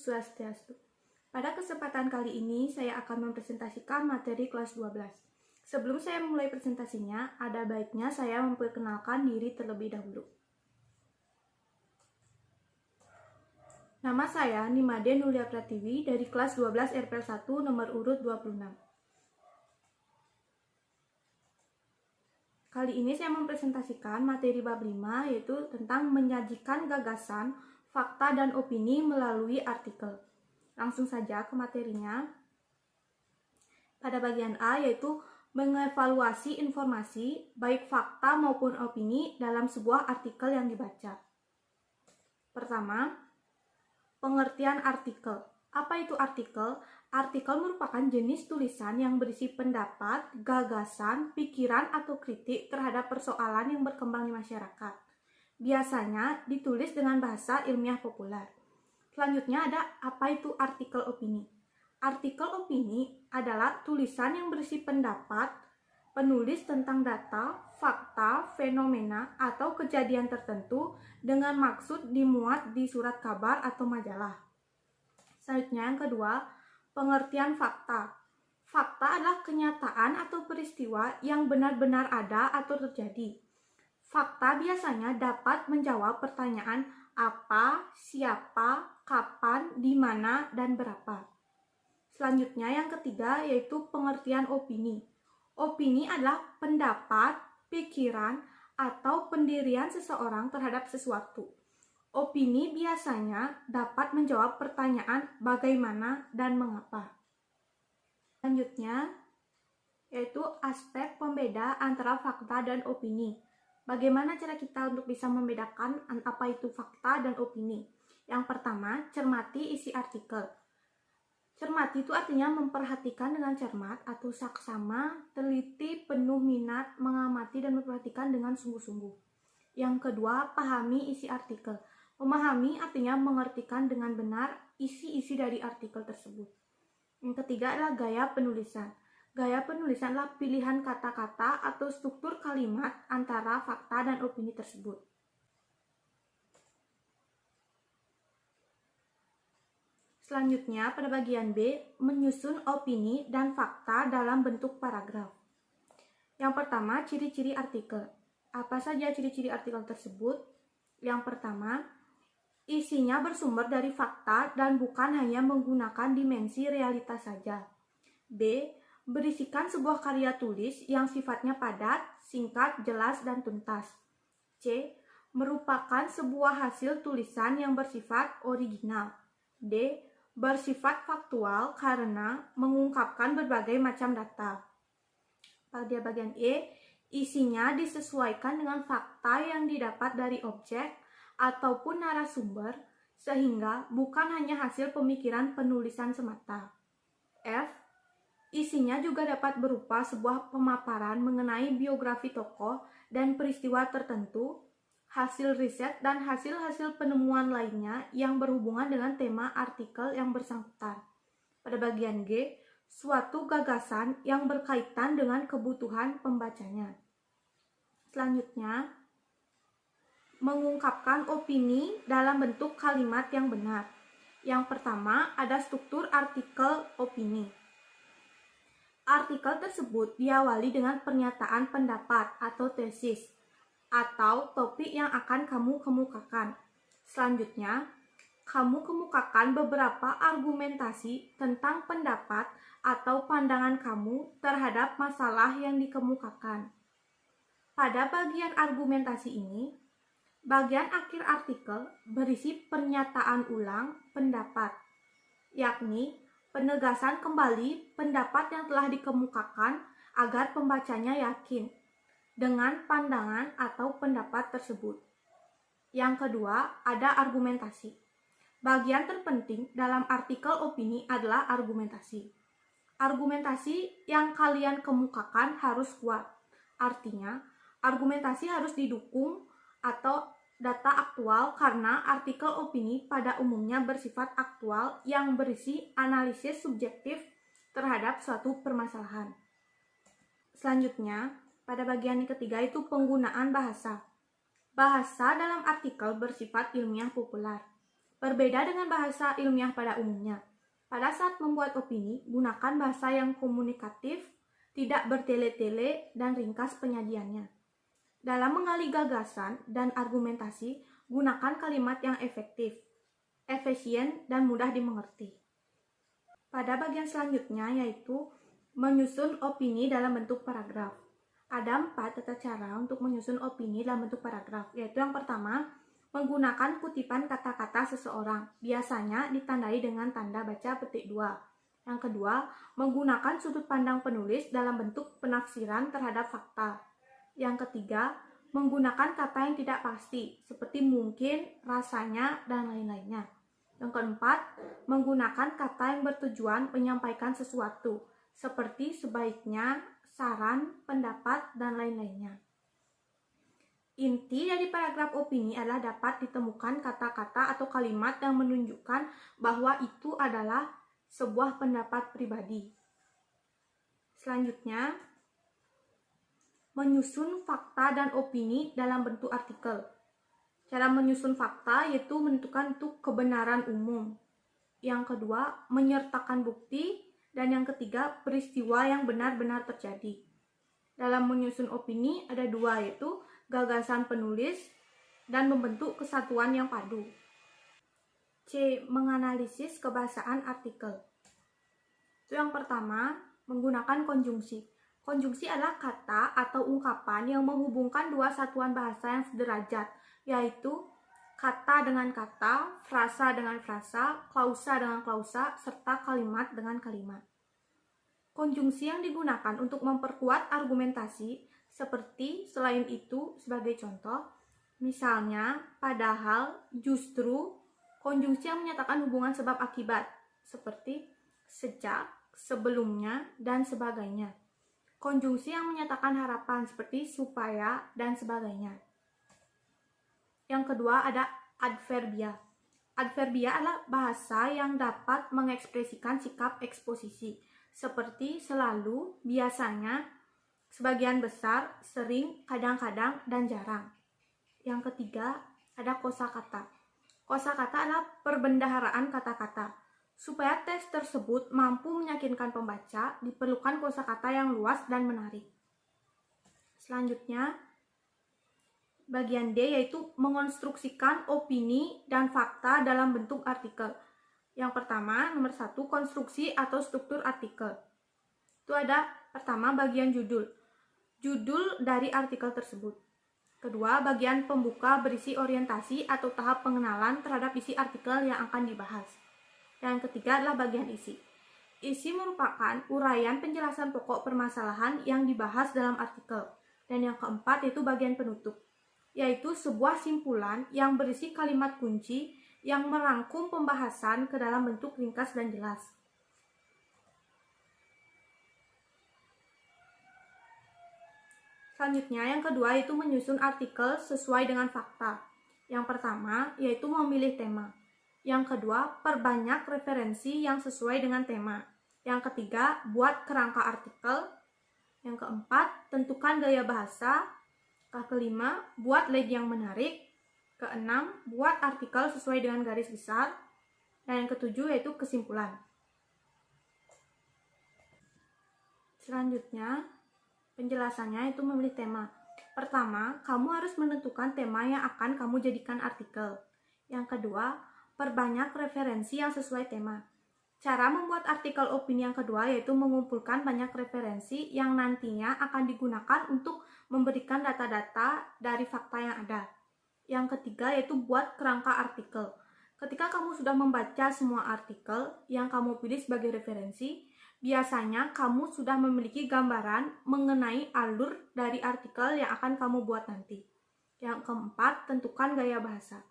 Swastiastu. Pada kesempatan kali ini, saya akan mempresentasikan materi kelas 12. Sebelum saya memulai presentasinya, ada baiknya saya memperkenalkan diri terlebih dahulu. Nama saya Nimade Nulia Pratiwi dari kelas 12 RPL 1 nomor urut 26. Kali ini saya mempresentasikan materi bab 5, yaitu tentang menyajikan gagasan, fakta, dan opini melalui artikel. Langsung saja ke materinya. Pada bagian A, yaitu mengevaluasi informasi, baik fakta maupun opini dalam sebuah artikel yang dibaca. Pertama, pengertian artikel. Apa itu artikel? Artikel merupakan jenis tulisan yang berisi pendapat, gagasan, pikiran, atau kritik terhadap persoalan yang berkembang di masyarakat. Biasanya ditulis dengan bahasa ilmiah populer. Selanjutnya ada apa itu artikel opini. Artikel opini adalah tulisan yang berisi pendapat penulis tentang data, fakta, fenomena, atau kejadian tertentu dengan maksud dimuat di surat kabar atau majalah. Selanjutnya yang kedua, pengertian fakta. Fakta adalah kenyataan atau peristiwa yang benar-benar ada atau terjadi. Fakta biasanya dapat menjawab pertanyaan apa, siapa, kapan, di mana, dan berapa. Selanjutnya yang ketiga yaitu pengertian opini. Opini adalah pendapat, pikiran, atau pendirian seseorang terhadap sesuatu. Opini biasanya dapat menjawab pertanyaan bagaimana dan mengapa. Selanjutnya yaitu aspek pembeda antara fakta dan opini. Bagaimana cara kita untuk bisa membedakan apa itu fakta dan opini? Yang pertama, cermati isi artikel. Cermati itu artinya memperhatikan dengan cermat atau saksama, teliti, penuh minat, mengamati dan memperhatikan dengan sungguh-sungguh. Yang kedua, pahami isi artikel. Memahami artinya mengertikan dengan benar isi-isi dari artikel tersebut. Yang ketiga adalah gaya penulisan. Gaya penulisan adalah pilihan kata-kata atau struktur kalimat antara fakta dan opini tersebut. Selanjutnya, pada bagian B, menyusun opini dan fakta dalam bentuk paragraf. Yang pertama, ciri-ciri artikel. Apa saja ciri-ciri artikel tersebut? Yang pertama, isinya bersumber dari fakta dan bukan hanya menggunakan dimensi realitas saja. B, berisikan sebuah karya tulis yang sifatnya padat, singkat, jelas, dan tuntas. C, merupakan sebuah hasil tulisan yang bersifat original. D, bersifat faktual karena mengungkapkan berbagai macam data. Pada bagian E, isinya disesuaikan dengan fakta yang didapat dari objek ataupun narasumber, sehingga bukan hanya hasil pemikiran penulisan semata. F, isinya juga dapat berupa sebuah pemaparan mengenai biografi tokoh dan peristiwa tertentu, hasil riset, dan hasil-hasil penemuan lainnya yang berhubungan dengan tema artikel yang bersangkutan. Pada bagian G, suatu gagasan yang berkaitan dengan kebutuhan pembacanya. Selanjutnya, mengungkapkan opini dalam bentuk kalimat yang benar. Yang pertama, ada struktur artikel opini. Artikel tersebut diawali dengan pernyataan pendapat atau tesis, atau topik yang akan kamu kemukakan. Selanjutnya, kamu kemukakan beberapa argumentasi tentang pendapat atau pandangan kamu terhadap masalah yang dikemukakan. Pada bagian argumentasi ini, bagian akhir artikel berisi pernyataan ulang pendapat, yakni penegasan kembali pendapat yang telah dikemukakan agar pembacanya yakin dengan pandangan atau pendapat tersebut. Yang kedua, ada argumentasi. Bagian terpenting dalam artikel opini adalah argumentasi. Argumentasi yang kalian kemukakan harus kuat. Artinya, argumentasi harus didukung atau data aktual karena artikel opini pada umumnya bersifat aktual yang berisi analisis subjektif terhadap suatu permasalahan. Selanjutnya, pada bagian yang ketiga itu penggunaan bahasa. Bahasa dalam artikel bersifat ilmiah populer. Berbeda dengan bahasa ilmiah pada umumnya. Pada saat membuat opini, gunakan bahasa yang komunikatif, tidak bertele-tele, dan ringkas penyajiannya. Dalam menggali gagasan dan argumentasi, gunakan kalimat yang efektif, efisien, dan mudah dimengerti. Pada bagian selanjutnya yaitu menyusun opini dalam bentuk paragraf. Ada 4 tata cara untuk menyusun opini dalam bentuk paragraf, yaitu yang pertama, menggunakan kutipan kata-kata seseorang, biasanya ditandai dengan tanda baca petik 2. Yang kedua, menggunakan sudut pandang penulis dalam bentuk penafsiran terhadap fakta. Yang ketiga, menggunakan kata yang tidak pasti, seperti mungkin, rasanya, dan lain-lainnya. Yang keempat, menggunakan kata yang bertujuan menyampaikan sesuatu, seperti sebaiknya, saran, pendapat, dan lain-lainnya. Inti dari paragraf opini adalah dapat ditemukan kata-kata atau kalimat yang menunjukkan bahwa itu adalah sebuah pendapat pribadi. Selanjutnya, menyusun fakta dan opini dalam bentuk artikel. Cara menyusun fakta yaitu menentukan untuk kebenaran umum. Yang kedua, menyertakan bukti. Dan yang ketiga, peristiwa yang benar-benar terjadi. Dalam menyusun opini ada 2, yaitu gagasan penulis dan membentuk kesatuan yang padu. C. Menganalisis kebahasaan artikel. Itu yang pertama, menggunakan konjungsi. Konjungsi adalah kata atau ungkapan yang menghubungkan 2 satuan bahasa yang sederajat, yaitu kata dengan kata, frasa dengan frasa, klausa dengan klausa, serta kalimat dengan kalimat. Konjungsi yang digunakan untuk memperkuat argumentasi seperti selain itu sebagai contoh, misalnya, padahal, justru, konjungsi yang menyatakan hubungan sebab akibat seperti sejak, sebelumnya, dan sebagainya. Konjungsi yang menyatakan harapan seperti supaya, dan sebagainya. Yang kedua ada adverbia. Adverbia adalah bahasa yang dapat mengekspresikan sikap eksposisi seperti selalu, biasanya, sebagian besar, sering, kadang-kadang, dan jarang. Yang ketiga ada kosakata. Kosakata adalah perbendaharaan kata-kata. Supaya teks tersebut mampu meyakinkan pembaca, diperlukan kosakata yang luas dan menarik. Selanjutnya, bagian D yaitu mengonstruksikan opini dan fakta dalam bentuk artikel. Yang pertama, nomor 1, konstruksi atau struktur artikel. Itu ada pertama bagian judul. Judul dari artikel tersebut. Kedua, bagian pembuka berisi orientasi atau tahap pengenalan terhadap isi artikel yang akan dibahas. Yang ketiga adalah bagian isi. Isi merupakan uraian penjelasan pokok permasalahan yang dibahas dalam artikel. Dan yang keempat yaitu bagian penutup, yaitu sebuah simpulan yang berisi kalimat kunci yang merangkum pembahasan ke dalam bentuk ringkas dan jelas. Selanjutnya, yang kedua yaitu menyusun artikel sesuai dengan fakta. Yang pertama yaitu memilih tema. Yang kedua, perbanyak referensi yang sesuai dengan tema. Yang ketiga, buat kerangka artikel. Yang keempat, tentukan gaya bahasa. Yang kelima, buat lead yang menarik. Keenam, buat artikel sesuai dengan garis besar. Dan yang ketujuh yaitu kesimpulan. Selanjutnya, penjelasannya itu memilih tema. Pertama, kamu harus menentukan tema yang akan kamu jadikan artikel. Yang kedua, perbanyak referensi yang sesuai tema. Cara membuat artikel opini yang kedua yaitu mengumpulkan banyak referensi yang nantinya akan digunakan untuk memberikan data-data dari fakta yang ada. Yang ketiga yaitu buat kerangka artikel. Ketika kamu sudah membaca semua artikel yang kamu pilih sebagai referensi, biasanya kamu sudah memiliki gambaran mengenai alur dari artikel yang akan kamu buat nanti. Yang keempat, tentukan gaya bahasa.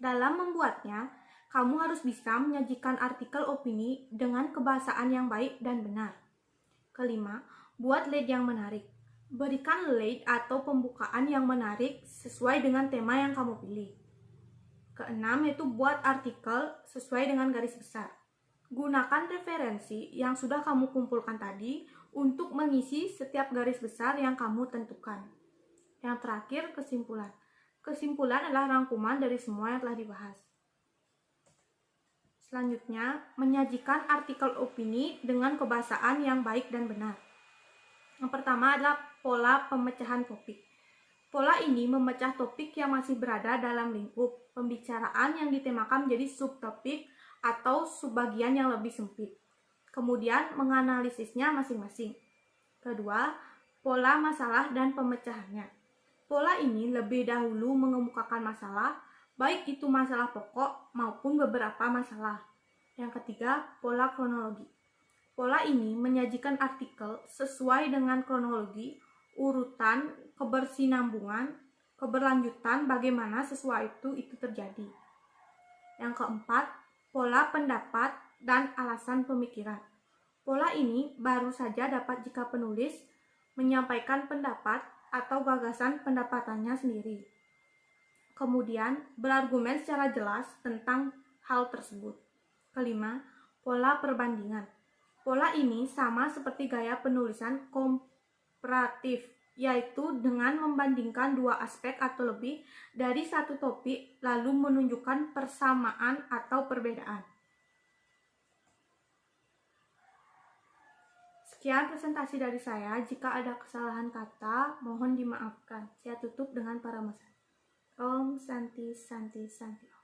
Dalam membuatnya, kamu harus bisa menyajikan artikel opini dengan kebahasaan yang baik dan benar. Kelima, buat lead yang menarik. Berikan lead atau pembukaan yang menarik sesuai dengan tema yang kamu pilih. Keenam, yaitu buat artikel sesuai dengan garis besar. Gunakan referensi yang sudah kamu kumpulkan tadi untuk mengisi setiap garis besar yang kamu tentukan. Yang terakhir, kesimpulan. Kesimpulan adalah rangkuman dari semua yang telah dibahas. Selanjutnya, menyajikan artikel opini dengan kebahasaan yang baik dan benar. Yang pertama adalah pola pemecahan topik. Pola ini memecah topik yang masih berada dalam lingkup pembicaraan yang ditemakan menjadi subtopik atau subbagian yang lebih sempit. Kemudian menganalisisnya masing-masing. Kedua, pola masalah dan pemecahannya. Pola ini lebih dahulu mengemukakan masalah, baik itu masalah pokok maupun beberapa masalah. Yang ketiga, pola kronologi. Pola ini menyajikan artikel sesuai dengan kronologi, urutan, kebersinambungan, keberlanjutan bagaimana sesuatu itu terjadi. Yang keempat, pola pendapat dan alasan pemikiran. Pola ini baru saja dapat jika penulis menyampaikan pendapat atau gagasan pendapatannya sendiri. Kemudian, berargumen secara jelas tentang hal tersebut. Kelima, pola perbandingan. Pola ini sama seperti gaya penulisan komparatif, yaitu dengan membandingkan dua aspek atau lebih dari satu topik lalu menunjukkan persamaan atau perbedaan. Sekian presentasi dari saya. Jika ada kesalahan kata, mohon dimaafkan. Saya tutup dengan para mesra. Om Santi Santi Santi.